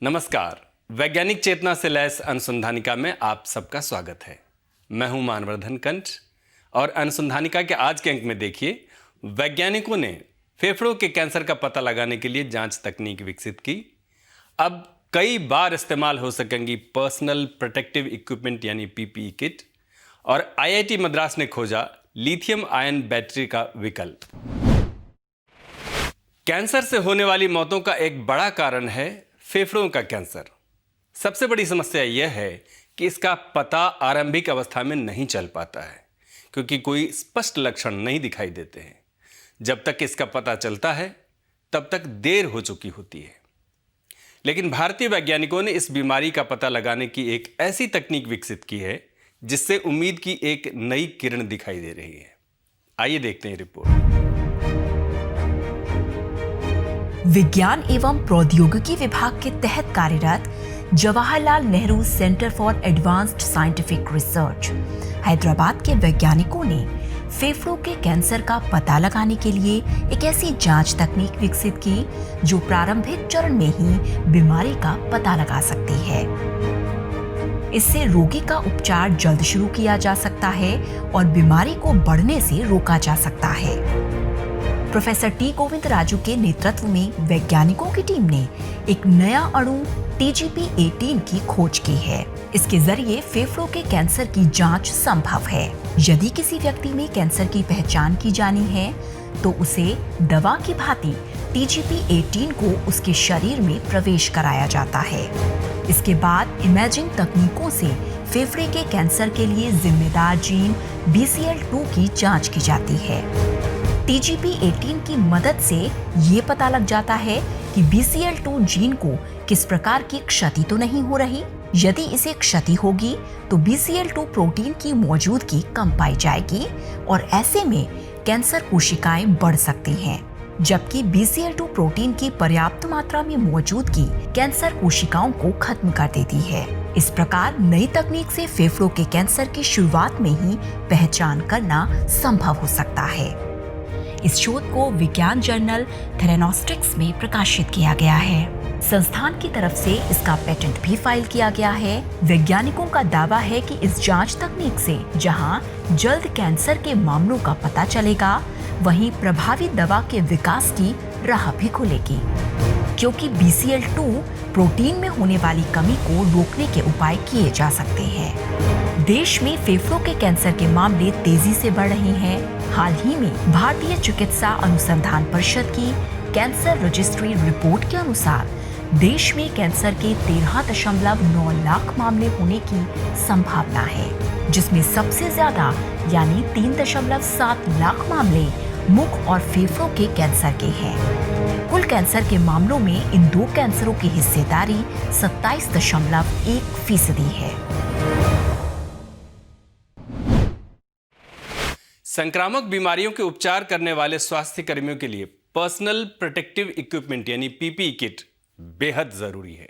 नमस्कार। वैज्ञानिक चेतना से लैस अनुसंधानिका में आप सबका स्वागत है। मैं हूं मानवर्धन कंठ और अनुसंधानिका के आज के अंक में देखिए, वैज्ञानिकों ने फेफड़ों के कैंसर का पता लगाने के लिए जांच तकनीक विकसित की। अब कई बार इस्तेमाल हो सकेंगी पर्सनल प्रोटेक्टिव इक्विपमेंट यानी पीपीई किट, और आईआईटी मद्रास ने खोजा लिथियम आयन बैटरी का विकल्प। कैंसर से होने वाली मौतों का एक बड़ा कारण है फेफड़ों का कैंसर। सबसे बड़ी समस्या यह है कि इसका पता आरंभिक अवस्था में नहीं चल पाता है, क्योंकि कोई स्पष्ट लक्षण नहीं दिखाई देते हैं। जब तक इसका पता चलता है तब तक देर हो चुकी होती है। लेकिन भारतीय वैज्ञानिकों ने इस बीमारी का पता लगाने की एक ऐसी तकनीक विकसित की है जिससे उम्मीद की एक नई किरण दिखाई दे रही है। आइए देखते हैं रिपोर्ट। विज्ञान एवं प्रौद्योगिकी विभाग के तहत कार्यरत Jawaharlal Nehru centre for advanced scientific research Hyderabad के वैज्ञानिकों ने फेफड़ों के कैंसर का पता लगाने के लिए एक ऐसी जांच तकनीक विकसित की जो प्रारंभिक चरण में ही बीमारी का पता लगा सकती है। इससे रोगी का उपचार जल्द शुरू किया जा सकता है और बीमारी को बढ़ने से रोका जा सकता है। प्रोफेसर टी गोविंदराजू के नेतृत्व में वैज्ञानिकों की टीम ने एक नया अणु TGP-18 की खोज की है। इसके जरिए फेफड़ों के कैंसर की जांच संभव है। यदि किसी व्यक्ति में कैंसर की पहचान की जानी है तो उसे दवा की भांति TGP-18 को उसके शरीर में प्रवेश कराया जाता है। इसके बाद इमेजिंग तकनीकों से फेफड़े के कैंसर के लिए जिम्मेदार जीन BCL2 की जांच की जाती है। TGP-18 की मदद से ये पता लग जाता है कि BCL2 जीन को किस प्रकार की क्षति तो नहीं हो रही। यदि इसे क्षति होगी तो BCL2 प्रोटीन की मौजूदगी कम पाई जाएगी और ऐसे में कैंसर कोशिकाएं बढ़ सकती हैं, जबकि BCL2 प्रोटीन की पर्याप्त मात्रा में मौजूदगी कैंसर कोशिकाओं को खत्म कर देती है। इस प्रकार नई तकनीक से फेफड़ों के कैंसर की शुरुआत में ही पहचान करना संभव हो सकता है। इस शोध को विज्ञान जर्नल थेरेनोस्टिक्स में प्रकाशित किया गया है। संस्थान की तरफ से इसका पेटेंट भी फाइल किया गया है। वैज्ञानिकों का दावा है कि इस जांच तकनीक से जहां जल्द कैंसर के मामलों का पता चलेगा, वहीं प्रभावी दवा के विकास की राह भी खुलेगी, क्योंकि BCL2 प्रोटीन में होने वाली कमी को रोकने के उपाय किए जा सकते हैं। देश में फेफड़ों के कैंसर के मामले तेजी से बढ़ रहे हैं। हाल ही में भारतीय चिकित्सा अनुसंधान परिषद की कैंसर रजिस्ट्री रिपोर्ट के अनुसार देश में कैंसर के 13.9 लाख मामले होने की संभावना है, जिसमें सबसे ज्यादा यानी 3.7 लाख मामले मुख और फेफड़ों के कैंसर के हैं। कुल कैंसर के मामलों में इन दो कैंसरों की हिस्सेदारी 27.1% है। संक्रामक बीमारियों के उपचार करने वाले स्वास्थ्य कर्मियों के लिए पर्सनल प्रोटेक्टिव इक्विपमेंट यानी पीपीई किट बेहद जरूरी है।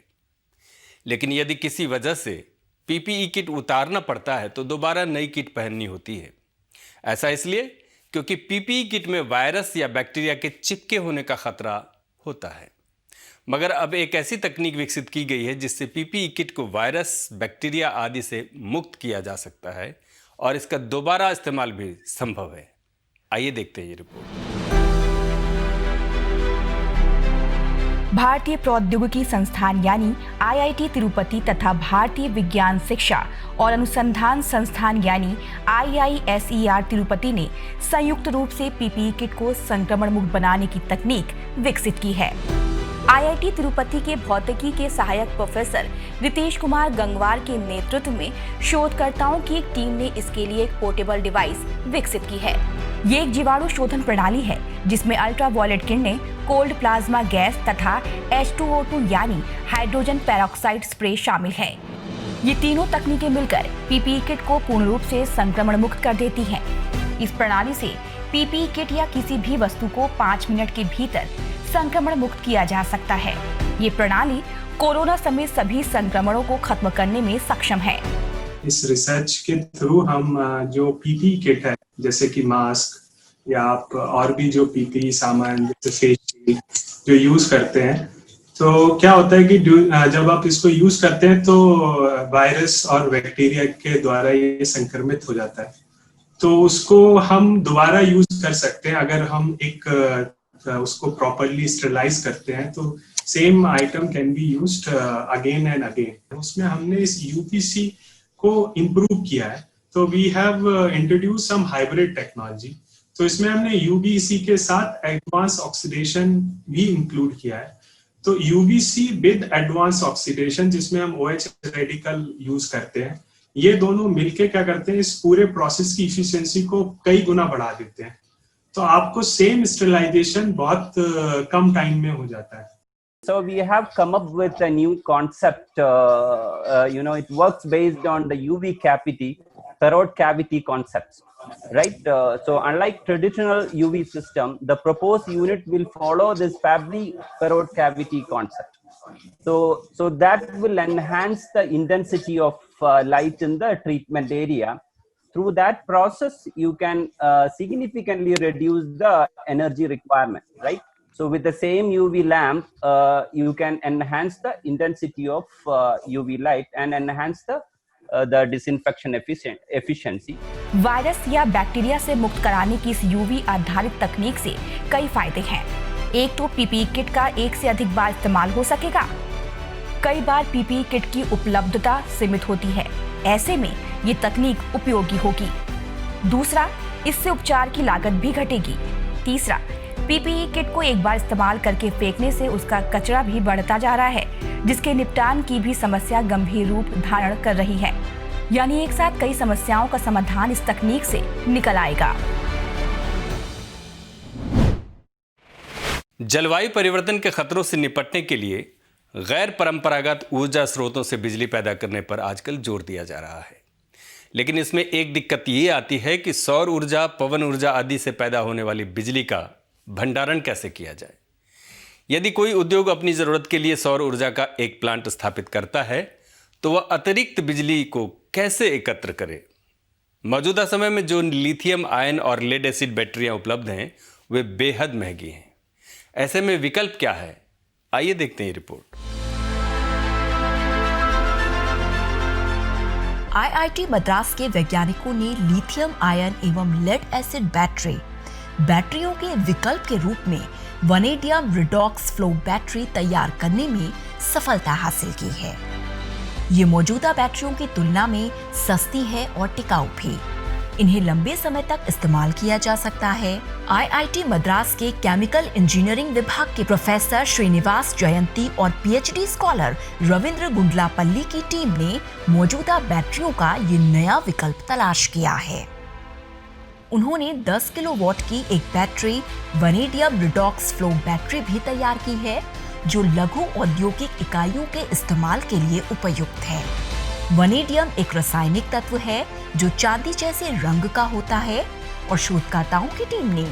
लेकिन यदि किसी वजह से पीपीई किट उतारना पड़ता है तो दोबारा नई किट पहननी होती है। ऐसा इसलिए क्योंकि पीपीई किट में वायरस या बैक्टीरिया के चिपके होने का खतरा होता है। मगर अब एक ऐसी तकनीक विकसित की गई है जिससे पीपीई किट को वायरस, बैक्टीरिया आदि से मुक्त किया जा सकता है और इसका दोबारा इस्तेमाल भी संभव है। आइए देखते हैं ये रिपोर्ट। भारतीय प्रौद्योगिकी संस्थान यानी IIT तिरुपति तथा भारतीय विज्ञान शिक्षा और अनुसंधान संस्थान यानी IISER तिरुपति ने संयुक्त रूप से पीपीई किट को संक्रमण मुक्त बनाने की तकनीक विकसित की है। IIT तिरुपति के भौतिकी के सहायक प्रोफेसर रितेश कुमार गंगवार के नेतृत्व में शोधकर्ताओं की एक टीम ने इसके लिए एक पोर्टेबल डिवाइस विकसित की है। ये एक जीवाणु शोधन प्रणाली है जिसमें अल्ट्रावायलेट किरणें, कोल्ड प्लाज्मा गैस तथा H2O2 यानी हाइड्रोजन पेरोक्साइड स्प्रे शामिल है। ये तीनों तकनीकें मिलकर पीपीई किट को पूर्ण रूप से संक्रमण मुक्त कर देती हैं। इस प्रणाली से पीपीई किट या किसी भी वस्तु को 5 मिनट के भीतर संक्रमण मुक्त किया जा सकता है। ये प्रणाली कोरोना समेत सभी संक्रमणों को खत्म करने में सक्षम है। इस रिसर्च के थ्रू हम जो पीपीई किट है, जैसे कि मास्क या आप और भी जो पीपीई सामान जैसे फेस शील्ड जो यूज करते हैं, तो क्या होता है कि जब आप इसको यूज करते हैं तो वायरस और बैक्टीरिया के द्वारा ये संक्रमित हो जाता है, तो उसको हम दोबारा यूज कर सकते हैं अगर हम उसको प्रॉपरली स्टरलाइज करते हैं, तो same item can be used again and again. उसमें हमने इस यूपीसी को इम्प्रूव किया है, तो we have introduce some hybrid technology. तो इसमें हमने यूबीसी के साथ एडवांस ऑक्सीडेशन भी इंक्लूड किया है। तो यूबीसी विद एडवांस ऑक्सीडेशन, जिसमें हम OH रेडिकल यूज करते हैं, ये दोनों मिलके क्या करते हैं, इस पूरे प्रोसेस की इफिशिएंसी को कई गुना बढ़ा देते हैं। तो आपको सेम स्टरलाइजेशन बहुत कम टाइम में हो जाता है। So we have come up with a new concept. It works based on the UV cavity, parrot cavity concepts, right? So unlike traditional UV system, the proposed unit will follow this Fabry parrot cavity concept. So that will enhance the intensity of light in the treatment area. Through that process, you can significantly reduce the energy requirement, right? So with the same UV lamp, you can enhance the intensity of UV light and enhance the disinfection efficiency. Virus या bacteria से मुक्त कराने की इस UV आधारित तकनीक से कई फायदे हैं। एक तो पीपीई किट का एक से अधिक बार इस्तेमाल हो सकेगा। कई बार पीपीई किट की उपलब्धता सीमित होती है, ऐसे में ये तकनीक उपयोगी होगी। दूसरा, इससे उपचार की लागत भी घटेगी। तीसरा, पीपीई किट को एक बार इस्तेमाल करके फेंकने से उसका कचरा भी बढ़ता जा रहा है, जिसके निपटान की भी समस्या गंभीर रूप धारण कर रही है। यानी एक साथ कई समस्याओं का समाधान इस तकनीक से निकल आएगा। जलवायु परिवर्तन के खतरों से निपटने के लिए गैर परंपरागत ऊर्जा स्रोतों से बिजली पैदा करने पर आजकल जोर दिया जा रहा है। लेकिन इसमें एक दिक्कत ये आती है कि सौर ऊर्जा, पवन ऊर्जा आदि से पैदा होने वाली बिजली का भंडारण कैसे किया जाए। यदि कोई उद्योग अपनी ज़रूरत के लिए सौर ऊर्जा का एक प्लांट स्थापित करता है तो वह अतिरिक्त बिजली को कैसे एकत्र करे। मौजूदा समय में जो लिथियम आयन और लेड एसिड बैटरियां उपलब्ध हैं वे बेहद महंगी हैं। ऐसे में विकल्प क्या है, आइए देखते हैं रिपोर्ट। IIT मद्रास के वैज्ञानिकों ने लिथियम आयन एवं लेड एसिड बैटरियों के विकल्प के रूप में वनेडियम रिडॉक्स फ्लो बैटरी तैयार करने में सफलता हासिल की है। ये मौजूदा बैटरियों की तुलना में सस्ती है और टिकाऊ भी। इन्हें लंबे समय तक इस्तेमाल किया जा सकता है। IIT मद्रास के केमिकल इंजीनियरिंग विभाग के प्रोफेसर श्रीनिवास जयंती और PhD स्कॉलर रविंद्र गुंडलापल्ली की टीम ने मौजूदा बैटरियों का ये नया विकल्प तलाश किया है। उन्होंने 10 किलोवाट की एक battery vanadium redox flow battery भी तैयार की है, जो लघु औद्योगिक इकाइयों के इस्तेमाल के लिए उपयुक्त है। वनेडियम एक रासायनिक तत्व है जो चांदी जैसे रंग का होता है और शोधकर्ताओं की टीम ने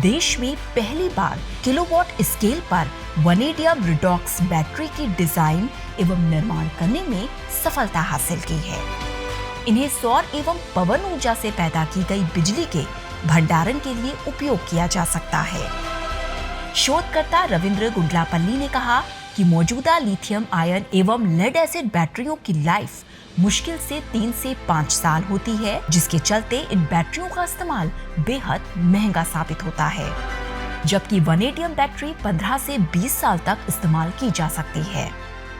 देश में पहली बार किलोवाट स्केल पर वनेडियम रिडॉक्स बैटरी की डिजाइन एवं निर्माण करने में सफलता हासिल की है। इन्हें सौर एवं पवन ऊर्जा से पैदा की गई बिजली के भंडारण के लिए उपयोग किया जा सकता है। शोधकर्ता रविंद्र गुंडलापल्ली ने कहा कि मौजूदा लिथियम आयन एवं लेड एसिड बैटरियों की लाइफ मुश्किल से 3 से 5 साल होती है, जिसके चलते इन बैटरियों का इस्तेमाल बेहद महंगा साबित होता है, जबकि वनेडियम बैटरी 15 से 20 साल तक इस्तेमाल की जा सकती है।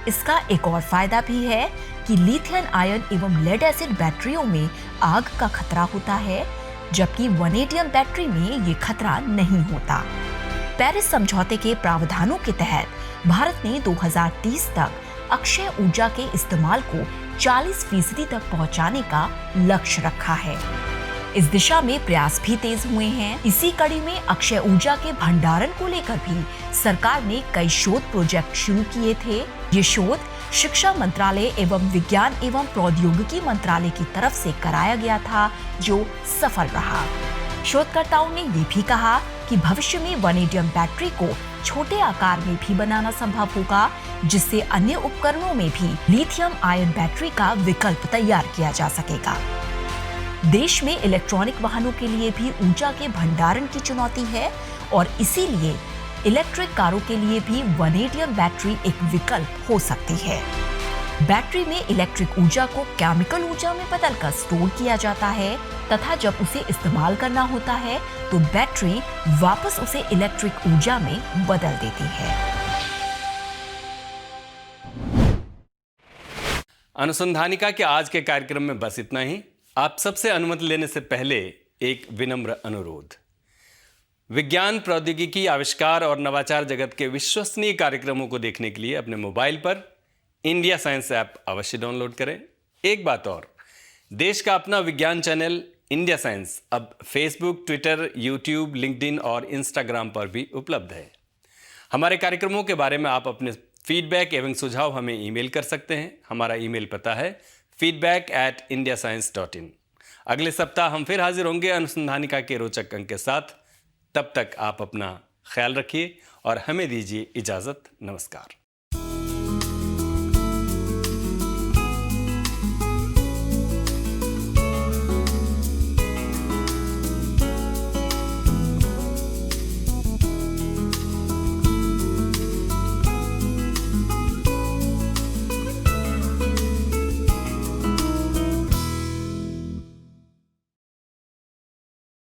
इसका एक और फायदा भी है कि लिथियम आयन एवं लेड एसिड बैटरियों में आग का खतरा होता है, जबकि वनेडियम बैटरी में ये खतरा नहीं होता। पेरिस समझौते के प्रावधानों के तहत भारत ने 2030 तक अक्षय ऊर्जा के इस्तेमाल को 40% तक पहुंचाने का लक्ष्य रखा है। इस दिशा में प्रयास भी तेज हुए हैं। इसी कड़ी में अक्षय ऊर्जा के भंडारण को लेकर भी सरकार ने कई शोध प्रोजेक्ट शुरू किए थे। ये शोध शिक्षा मंत्रालय एवं विज्ञान एवं प्रौद्योगिकी मंत्रालय की तरफ से कराया गया था, जो सफल रहा। शोधकर्ताओं ने ये भी कहा कि भविष्य में वनेडियम बैटरी को छोटे आकार में भी बनाना संभव होगा, जिससे अन्य उपकरणों में भी लिथियम आयन बैटरी का विकल्प तैयार किया जा सकेगा। देश में इलेक्ट्रॉनिक वाहनों के लिए भी ऊर्जा के भंडारण की चुनौती है और इसीलिए इलेक्ट्रिक कारों के लिए भी वनेडियम बैटरी एक विकल्प हो सकती है। बैटरी में इलेक्ट्रिक ऊर्जा को केमिकल ऊर्जा में बदलकर स्टोर किया जाता है तथा जब उसे इस्तेमाल करना होता है तो बैटरी वापस उसे इलेक्ट्रिक ऊर्जा में बदल देती है। अनुसंधानिका के आज के कार्यक्रम में बस इतना ही। आप सबसे अनुमति लेने से पहले एक विनम्र अनुरोध। विज्ञान, प्रौद्योगिकी, आविष्कार और नवाचार जगत के विश्वसनीय कार्यक्रमों को देखने के लिए अपने मोबाइल पर इंडिया साइंस ऐप अवश्य डाउनलोड करें। एक बात और, देश का अपना विज्ञान चैनल इंडिया साइंस अब फेसबुक, ट्विटर, यूट्यूब, लिंक्डइन और इंस्टाग्राम पर भी उपलब्ध है। हमारे कार्यक्रमों के बारे में आप अपने फीडबैक एवं सुझाव हमें ईमेल कर सकते हैं। हमारा ईमेल पता है feedback@indiascience.in। अगले सप्ताह हम फिर हाजिर होंगे अनुसंधानिका के रोचक अंक के साथ। तब तक आप अपना ख्याल रखिए और हमें दीजिए इजाजत। नमस्कार।